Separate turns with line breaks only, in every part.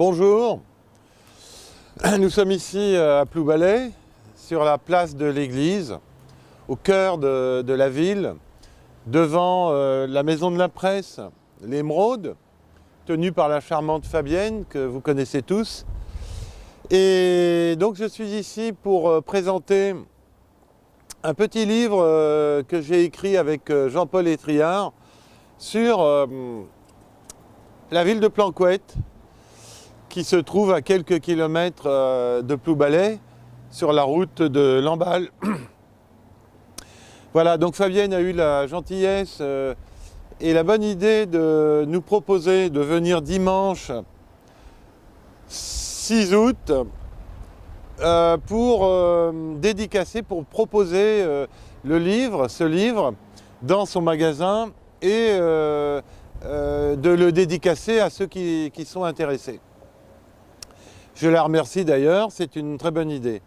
Bonjour, nous sommes ici à Ploubalay, sur la place de l'église, au cœur de la ville, devant la maison de la presse, l'Émeraude, tenue par la charmante Fabienne, que vous connaissez tous. Et donc je suis ici pour présenter un petit livre que j'ai écrit avec Jean-Paul Étriard sur la ville de Planquette, qui se trouve à quelques kilomètres de Ploubalay, sur la route de Lamballe. Voilà, donc Fabienne a eu la gentillesse et la bonne idée de nous proposer de venir dimanche 6 août pour dédicacer, pour proposer ce livre dans son magasin et de le dédicacer à ceux qui sont intéressés. Je la remercie d'ailleurs, c'est une très bonne idée.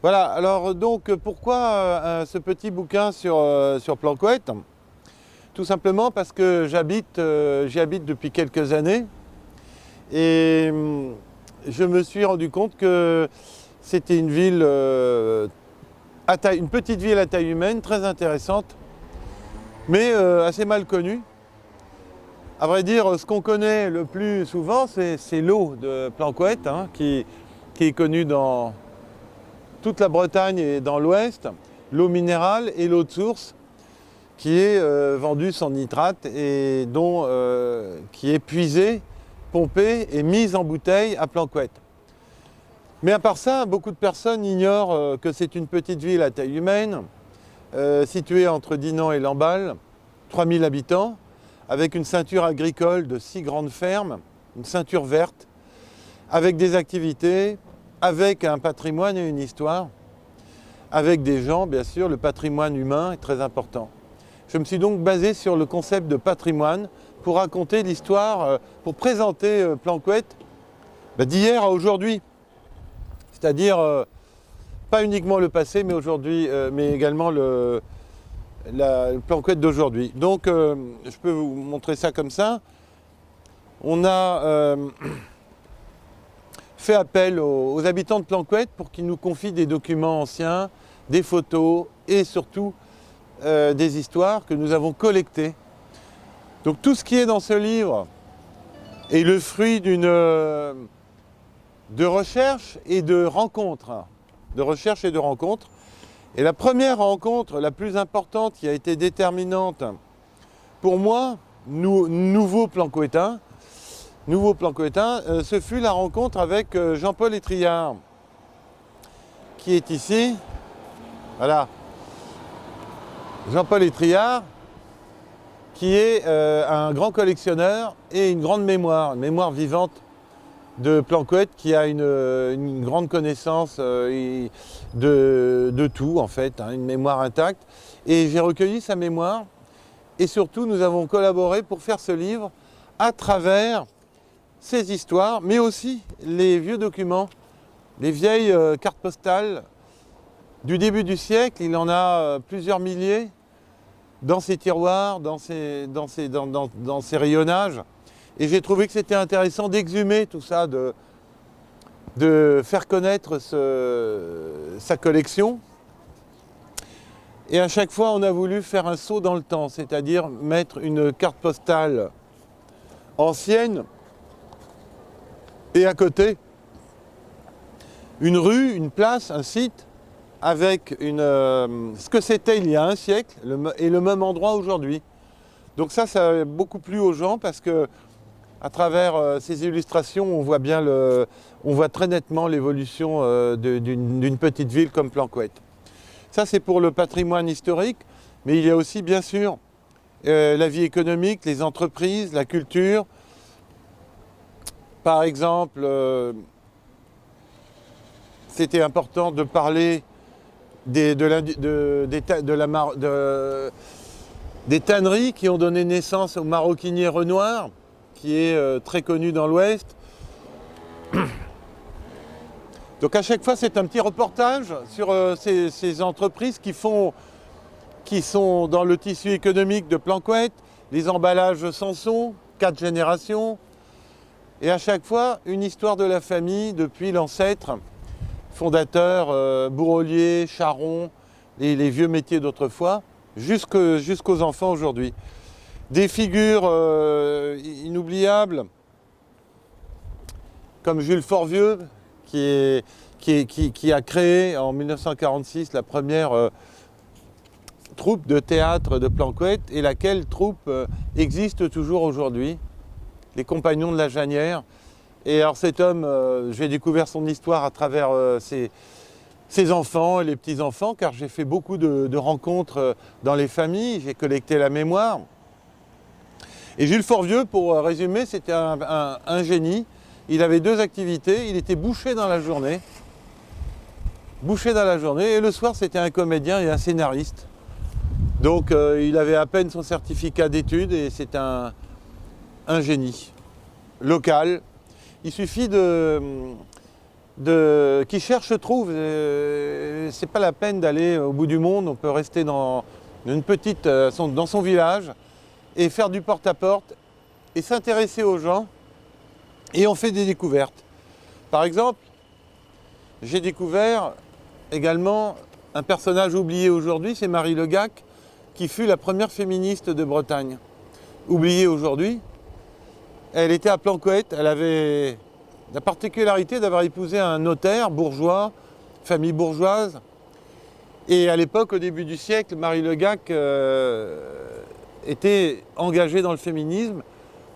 Voilà, alors donc pourquoi ce petit bouquin sur Planquette? Tout simplement parce que j'y habite depuis quelques années et je me suis rendu compte que c'était une ville, une petite ville à taille humaine, très intéressante, mais assez mal connue. À vrai dire, ce qu'on connaît le plus souvent, c'est l'eau de Planquette, hein, qui est connue dans toute la Bretagne et dans l'Ouest, l'eau minérale et l'eau de source, qui est vendue sans nitrate et qui est puisée, pompée et mise en bouteille à Planquette. Mais à part ça, beaucoup de personnes ignorent que c'est une petite ville à taille humaine, située entre Dinan et Lamballe, 3000 habitants, avec une ceinture agricole de 6 grandes fermes, une ceinture verte, avec des activités, avec un patrimoine et une histoire, avec des gens, bien sûr, le patrimoine humain est très important. Je me suis donc basé sur le concept de patrimoine pour raconter l'histoire, pour présenter Planquette d'hier à aujourd'hui. C'est-à-dire, pas uniquement le passé, mais aujourd'hui, mais également la Planquette d'aujourd'hui. Donc, je peux vous montrer ça comme ça. On a fait appel aux habitants de Planquette pour qu'ils nous confient des documents anciens, des photos et surtout des histoires que nous avons collectées. Donc, tout ce qui est dans ce livre est le fruit de recherche et de rencontres. Et la première rencontre, la plus importante, qui a été déterminante pour moi, nouveau Planquettin, ce fut la rencontre avec Jean-Paul Étriard, qui est ici. Voilà. Jean-Paul Étriard, qui est un grand collectionneur et une grande mémoire, une mémoire vivante de Planquette, qui a une grande connaissance de tout en fait, hein, une mémoire intacte. Et j'ai recueilli sa mémoire et surtout nous avons collaboré pour faire ce livre à travers ses histoires, mais aussi les vieux documents, les vieilles cartes postales du début du siècle. Il en a plusieurs milliers dans ses tiroirs, dans ses rayonnages. Et j'ai trouvé que c'était intéressant d'exhumer tout ça, de faire connaître sa collection. Et à chaque fois, on a voulu faire un saut dans le temps, c'est-à-dire mettre une carte postale ancienne et à côté, une rue, une place, un site, avec ce que c'était il y a un siècle et le même endroit aujourd'hui. Donc ça a beaucoup plu aux gens parce que à travers ces illustrations, on voit très nettement l'évolution d'une petite ville comme Planquette. Ça, c'est pour le patrimoine historique, mais il y a aussi, bien sûr, la vie économique, les entreprises, la culture. Par exemple, c'était important de parler des tanneries qui ont donné naissance au maroquinier Renoir, qui est très connu dans l'Ouest. Donc à chaque fois, c'est un petit reportage sur ces entreprises qui sont dans le tissu économique de Planquette, les emballages Samson, 4 générations, Et à chaque fois, une histoire de la famille depuis l'ancêtre, fondateur, bourrelier, charron, les vieux métiers d'autrefois, jusqu'aux enfants aujourd'hui. Des figures inoubliables, comme Jules Forvieux, qui a créé en 1946 la première troupe de théâtre de Planquette, et laquelle troupe existe toujours aujourd'hui, les Compagnons de la Janière. Et alors cet homme, j'ai découvert son histoire à travers ses enfants et les petits-enfants, car j'ai fait beaucoup de rencontres dans les familles, j'ai collecté la mémoire. Et Jules Forvieux, pour résumer, c'était un génie. Il avait deux activités, il était boucher dans la journée, et le soir c'était un comédien et un scénariste. Donc il avait à peine son certificat d'études et c'est un génie local. Il suffit qui cherche trouve. C'est pas la peine d'aller au bout du monde. On peut rester dans son village et faire du porte-à-porte et s'intéresser aux gens. Et on fait des découvertes. Par exemple, j'ai découvert également un personnage oublié aujourd'hui, c'est Marie Le Gac, qui fut la première féministe de Bretagne. Oubliée aujourd'hui. Elle était à Planquette, elle avait la particularité d'avoir épousé un notaire bourgeois, famille bourgeoise. Et à l'époque, au début du siècle, Marie Le Gac était engagée dans le féminisme,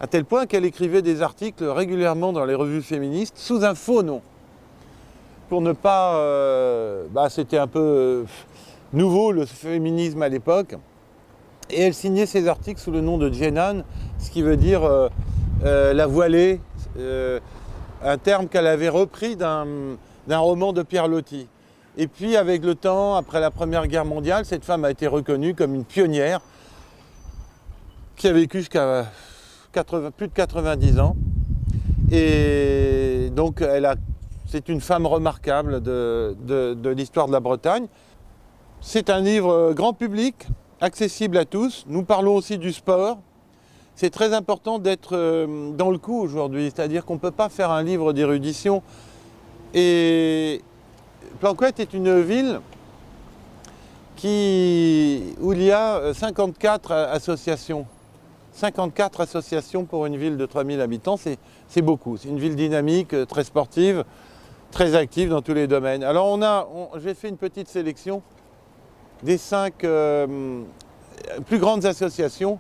à tel point qu'elle écrivait des articles régulièrement dans les revues féministes sous un faux nom. Pour ne pas... c'était un peu nouveau le féminisme à l'époque. Et elle signait ses articles sous le nom de Jeanne, ce qui veut dire la voilée, un terme qu'elle avait repris d'un roman de Pierre Loti. Et puis avec le temps, après la Première Guerre mondiale, cette femme a été reconnue comme une pionnière qui a vécu jusqu'à plus de 90 ans. Et donc c'est une femme remarquable de l'histoire de la Bretagne. C'est un livre grand public, accessible à tous. Nous parlons aussi du sport. C'est très important d'être dans le coup aujourd'hui, c'est-à-dire qu'on ne peut pas faire un livre d'érudition. Et Planquette est une ville où il y a 54 associations. 54 associations pour une ville de 3000 habitants, c'est beaucoup. C'est une ville dynamique, très sportive, très active dans tous les domaines. Alors j'ai fait une petite sélection des 5 plus grandes associations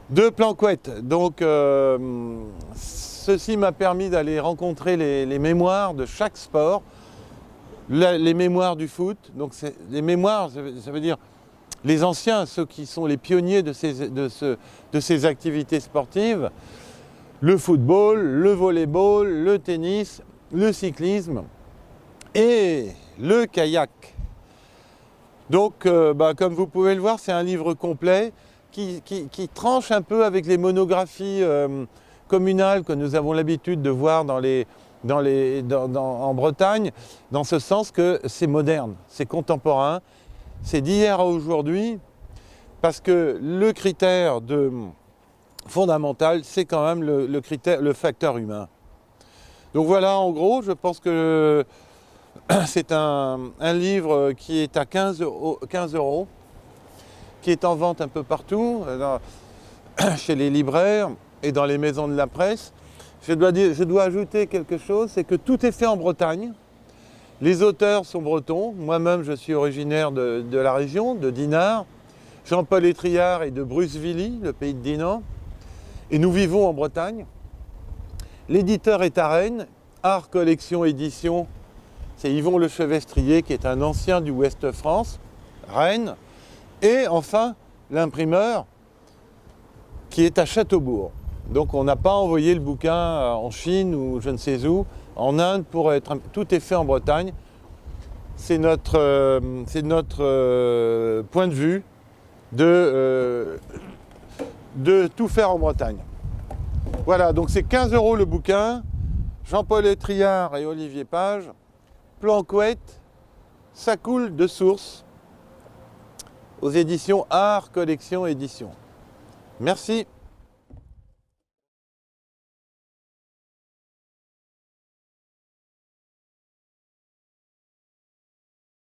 de Planquette. Donc ceci m'a permis d'aller rencontrer les mémoires de chaque sport, les mémoires du foot. Donc les mémoires, ça veut dire les anciens, ceux qui sont les pionniers de ces activités sportives, le football, le volleyball, le tennis, le cyclisme et le kayak. Donc, comme vous pouvez le voir, c'est un livre complet qui tranche un peu avec les monographies communales que nous avons l'habitude de voir en Bretagne, dans ce sens que c'est moderne, c'est contemporain, c'est d'hier à aujourd'hui, parce que le critère fondamental, c'est quand même le facteur humain. Donc voilà, en gros, je pense que c'est un livre qui est à 15 €, qui est en vente un peu partout, chez les libraires et dans les maisons de la presse. Je dois ajouter quelque chose, c'est que tout est fait en Bretagne. Les auteurs sont bretons. Moi-même, je suis originaire de la région, de Dinard. Jean-Paul Étriard est de Brucevilly, le pays de Dinan. Et nous vivons en Bretagne. L'éditeur est à Rennes. Art Collection Édition, c'est Yvon Le Chevestrier, qui est un ancien du Ouest France, Rennes. Et enfin, l'imprimeur, qui est à Châteaubourg. Donc on n'a pas envoyé le bouquin en Chine ou je ne sais où, en Inde, tout est fait en Bretagne. C'est notre point de vue de tout faire en Bretagne. Voilà, donc c'est 15 € le bouquin. Jean-Paul Étriard et Olivier Page. Planquette, ça coule de source. Aux éditions Art Collection Édition. Merci.